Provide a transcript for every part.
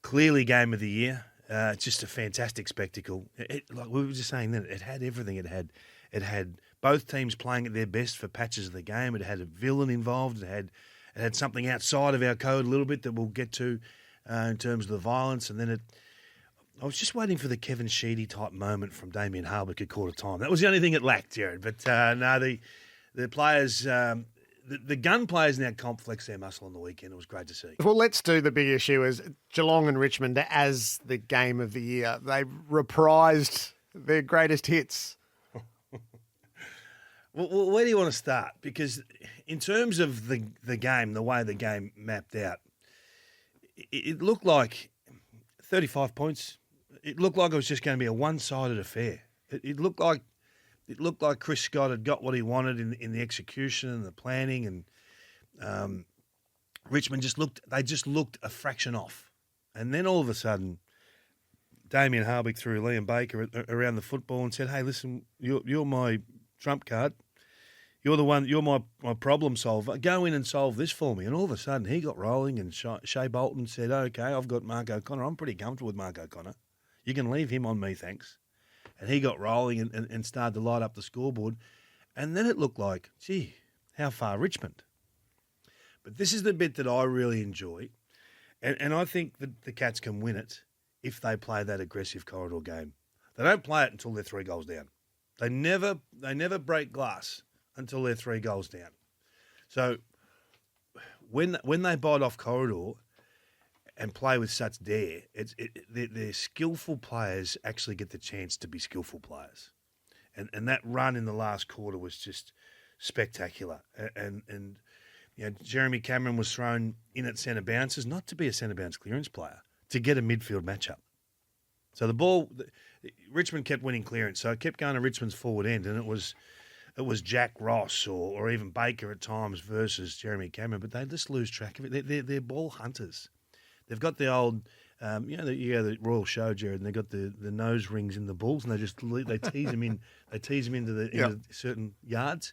Clearly game of the year. Just a fantastic spectacle. Like we were just saying then, it had everything. It had both teams playing at their best for patches of the game. It had a villain involved. It had something outside of our code a little bit that we'll get to in terms of the violence. And then I was just waiting for the Kevin Sheedy type moment from Damien Harbuck at quarter time. That was the only thing it lacked, Jared. But no, the players, the gun players in our comp flexed their muscle on the weekend. It was great to see. Well, let's do the big issue as Geelong and Richmond as the game of the year. They reprised their greatest hits. Well, where do you want to start? Because in terms of the game, the way the game mapped out, it looked like 35 points. It looked like it was just going to be a one-sided affair. It looked like Chris Scott had got what he wanted in the execution and the planning, and Richmond just looked a fraction off. And then all of a sudden, Damien Harbuck threw Liam Baker around the football and said, "Hey, listen, you're my trump card. You're the one. You're my problem solver. Go in and solve this for me." And all of a sudden, he got rolling, and Shea Bolton said, "Okay, I've got Mark O'Connor. I'm pretty comfortable with Mark O'Connor. You can leave him on me, thanks." And he got rolling and started to light up the scoreboard. And then it looked like, gee, how far Richmond? But this is the bit that I really enjoy. And I think that the Cats can win it if they play that aggressive corridor game. They don't play it until they're 3 goals down. They never break glass until they're 3 goals down. So when they bite off corridor and play with such dare, their skillful players actually get the chance to be skillful players. And that run in the last quarter was just spectacular. And Jeremy Cameron was thrown in at centre bounces, not to be a centre bounce clearance player, to get a midfield matchup. So the ball, Richmond kept winning clearance, so it kept going to Richmond's forward end, and it was Jack Ross or even Baker at times versus Jeremy Cameron, but they just lose track of it. They're ball hunters. They've got the old, the Royal Show, Jared, and they've got the nose rings in the balls, and they tease them in. They tease them into certain yards.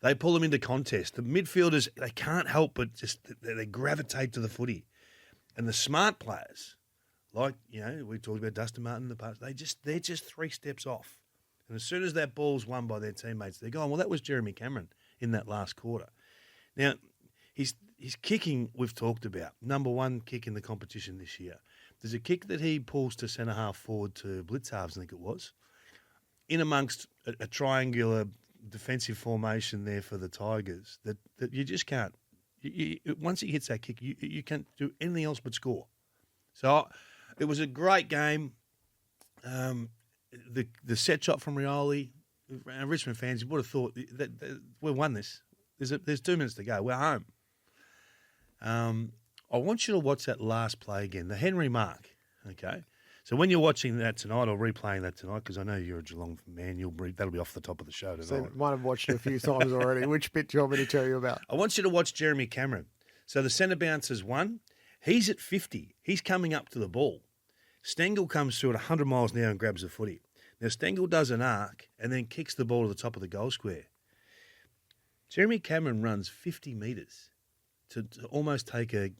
They pull them into contest. The midfielders, they can't help but just they gravitate to the footy, and the smart players, like we talked about Dustin Martin in the past, they're just 3 steps off, and as soon as that ball's won by their teammates, they're going. Well, that was Jeremy Cameron in that last quarter. Now, His kicking we've talked about. Number 1 kick in the competition this year. There's a kick that he pulls to centre half forward to blitz halves, I think it was, in amongst a triangular defensive formation there for the Tigers that you just can't. Once he hits that kick, you can't do anything else but score. So it was a great game. The set shot from Rioli, Richmond fans, you would have thought that we've won this. There's 2 minutes to go. We're home. I want you to watch that last play again, the Henry mark, okay? So when you're watching that tonight or replaying that tonight, because I know you're a Geelong man, that'll be off the top of the show tonight. So might have watched it a few times already. Which bit do you want me to tell you about? I want you to watch Jeremy Cameron. So the centre bounce has won. He's at 50. He's coming up to the ball. Stengel comes through at 100 miles an hour and grabs the footy. Now Stengel does an arc and then kicks the ball to the top of the goal square. Jeremy Cameron runs 50 metres to almost take a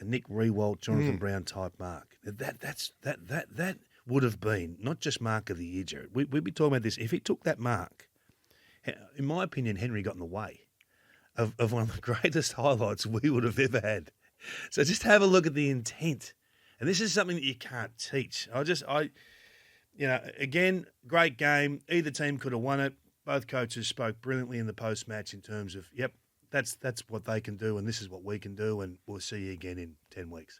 Nick Rewalt, Jonathan Brown type mark. That would have been not just mark of the year, Jared. We'd be talking about this. If he took that mark, in my opinion, Henry got in the way of one of the greatest highlights we would have ever had. So just have a look at the intent. And this is something that you can't teach. Again, great game. Either team could have won it. Both coaches spoke brilliantly in the post-match in terms of, that's what they can do and this is what we can do, and we'll see you again in 10 weeks.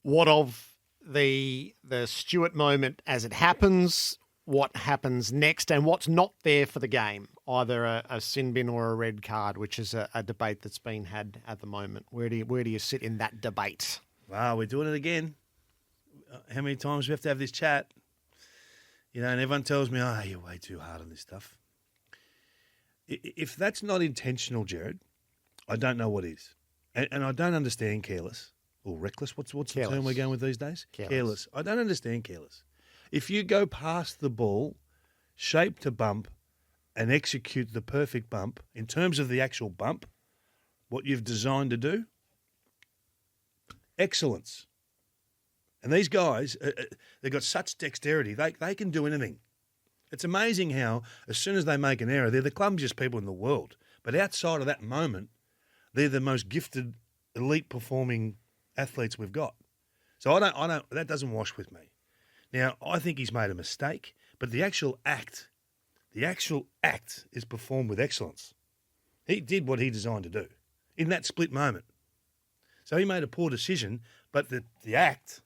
What of the Stewart moment as it happens? What happens next, and what's not there for the game? Either a sin bin or a red card, which is a debate that's been had at the moment. Where do you sit in that debate? Wow, we're doing it again. How many times do we have to have this chat? And everyone tells me, you're way too hard on this stuff. If that's not intentional, Jared, I don't know what is. And I don't understand careless or reckless. What's the term we're going with these days? Careless. I don't understand careless. If you go past the ball, shape to bump, and execute the perfect bump, in terms of the actual bump, what you've designed to do, excellence. And these guys, they've got such dexterity. They can do anything. It's amazing how, as soon as they make an error, they're the clumsiest people in the world. But outside of that moment, they're the most gifted, elite performing athletes we've got. So I don't. That doesn't wash with me. Now, I think he's made a mistake, but the actual act is performed with excellence. He did what he designed to do in that split moment. So he made a poor decision, but the act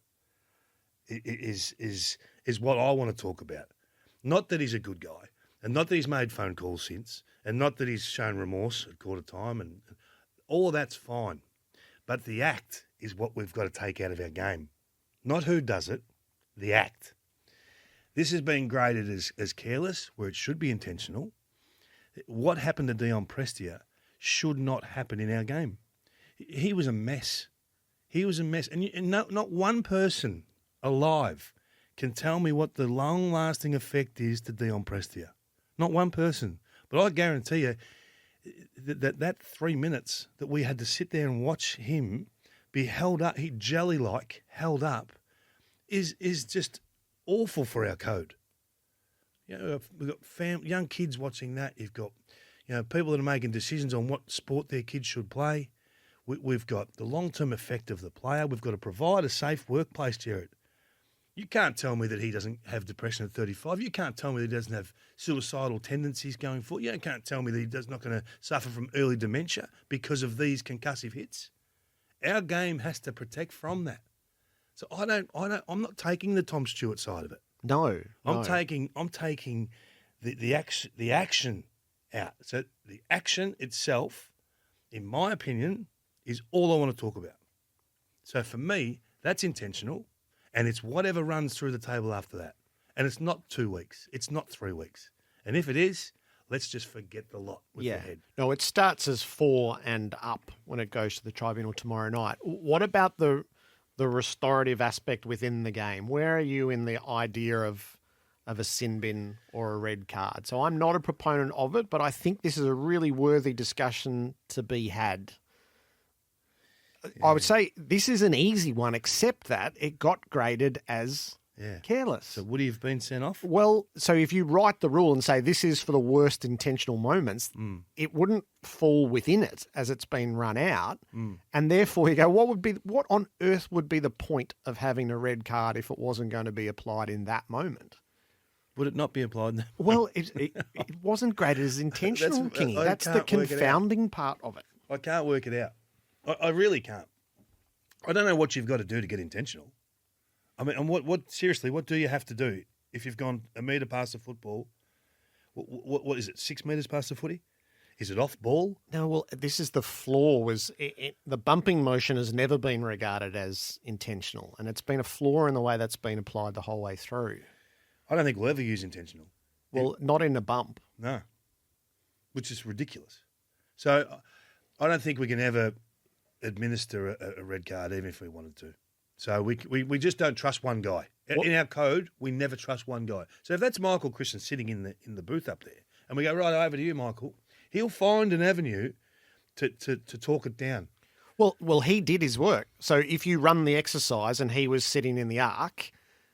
is what I want to talk about. Not that he's a good guy, and not that he's made phone calls since, and not that he's shown remorse at quarter time, and all of that's fine. But the act is what we've got to take out of our game. Not who does it, the act. This has been graded as careless, where it should be intentional. What happened to Dion Prestia should not happen in our game. He was a mess. He was a mess. And not one person alive can tell me what the long-lasting effect is to Dion Prestia. Not one person. But I guarantee you that 3 minutes that we had to sit there and watch him be held up, he jelly-like held up, is just awful for our code. You know, we've got young kids watching that. You've got, people that are making decisions on what sport their kids should play. We've got the long-term effect of the player. We've got to provide a safe workplace, Jared. You can't tell me that he doesn't have depression at 35. You can't tell me that he doesn't have suicidal tendencies going forward. You can't tell me that he's not going to suffer from early dementia because of these concussive hits. Our game has to protect from that. So I'm not taking the Tom Stewart side of it. No. I'm taking the action out. So the action itself, in my opinion, is all I want to talk about. So for me, that's intentional, and it's whatever runs through the table after that. And it's not 2 weeks. It's not 3 weeks. And if it is, let's just forget the lot with the head. No, it starts as 4 and up when it goes to the tribunal tomorrow night. What about the restorative aspect within the game? Where are you in the idea of a sin bin or a red card? So I'm not a proponent of it, but I think this is a really worthy discussion to be had. Yeah. I would say this is an easy one, except that it got graded as careless. So would he have been sent off? Well, so if you write the rule and say this is for the worst intentional moments, it wouldn't fall within it as it's been run out. And therefore you go, what on earth would be the point of having a red card if it wasn't going to be applied in that moment? Would it not be applied? Well, it wasn't graded as intentional, Kingy. That's the confounding part of it. I can't work it out. I really can't. I don't know what you've got to do to get intentional. I mean, and what do you have to do if you've gone a metre past the football? What is it, 6 metres past the footy? Is it off ball? No, well, this is the flaw. The bumping motion has never been regarded as intentional, and it's been a flaw in the way that's been applied the whole way through. I don't think we'll ever use intentional. Well, not in a bump. No, which is ridiculous. So I don't think we can ever administer a red card, even if we wanted to. So we just don't trust one guy. In our code, we never trust one guy. So if that's Michael Christian sitting in the booth up there, and we go, right, over to you, Michael, he'll find an avenue to talk it down. Well, he did his work. So if you run the exercise and he was sitting in the arc,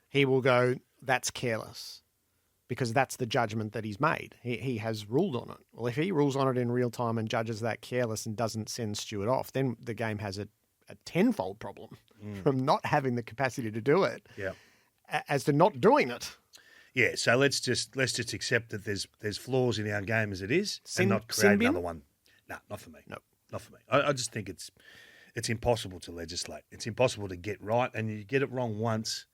he will go, that's careless, because that's the judgment that he's made. He has ruled on it. Well, if he rules on it in real time and judges that careless and doesn't send Stewart off, then the game has a tenfold problem from not having the capacity to do it, as to not doing it. Yeah, so let's just accept that there's flaws in our game as it is, and not create another one. No, not for me. No, not for me. I just think it's impossible to legislate. It's impossible to get right, and you get it wrong once.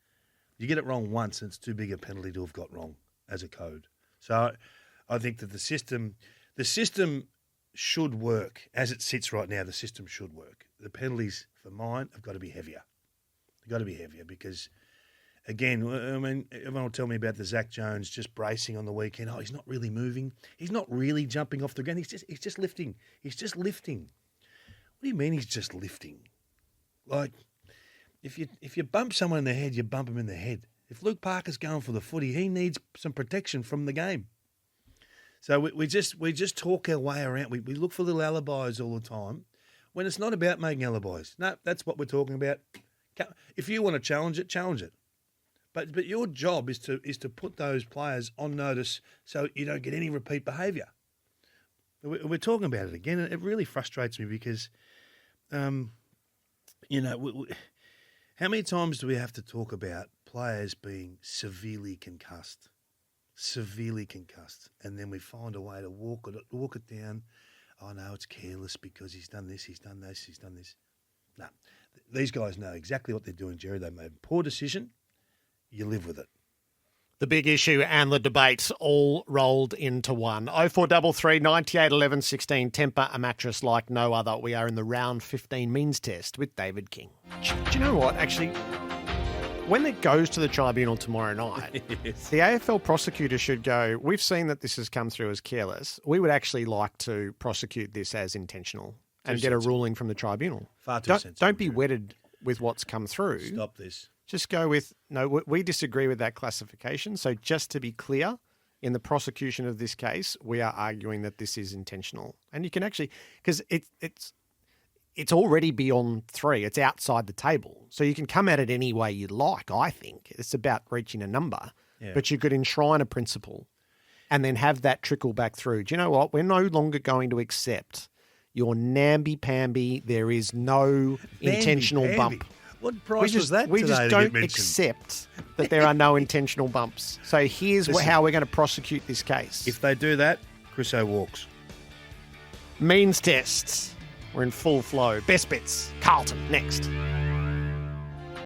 You get it wrong once, and it's too big a penalty to have got wrong as a code. So I think that the system should work as it sits right now. The system should work. The penalties for mine have got to be heavier. They've got to be heavier because, again, I mean, everyone will tell me about the Zach Jones just bracing on the weekend. Oh, he's not really moving. He's not really jumping off the ground. He's just lifting. He's just lifting. What do you mean he's just lifting? Like, if you bump someone in the head, you bump him in the head. If Luke Parker's going for the footy, he needs some protection from the game. So we just talk our way around. We look for little alibis all the time when it's not about making alibis. No, that's what we're talking about. If you want to challenge it, challenge it. But your job is to put those players on notice so you don't get any repeat behaviour. We're talking about it again, and it really frustrates me because, how many times do we have to talk about players being severely concussed, and then we find a way to walk it down. Oh no, it's careless because he's done this, he's done this, he's done this. No, these guys know exactly what they're doing, Jerry. They made a poor decision. You live with it. The big issue and the debates all rolled into one. 0433 98 11 16. Temper a mattress like no other. We are in the round 15 means test with David King. Do you know what? Actually, when it goes to the tribunal tomorrow night, Yes. the AFL prosecutor should go, we've seen that this has come through as careless. We would actually like to prosecute this as intentional and get a ruling from the tribunal. Far too sensible. Don't be wedded with what's come through. Stop this. Just go with, no, we disagree with that classification. So just to be clear, in the prosecution of this case, we are arguing that this is intentional. And you can actually, because it's already beyond 3. It's outside the table. So you can come at it any way you like, I think. It's about reaching a number. Yeah. But you could enshrine a principle and then have that trickle back through. Do you know what? We're no longer going to accept your namby-pamby, there is no intentional bump. What price was that We today just to don't get mentioned? accept that there are no intentional bumps. So here's how we're going to prosecute this case. If they do that, Chriso walks. Means tests. We're in full flow. Best bets. Carlton next.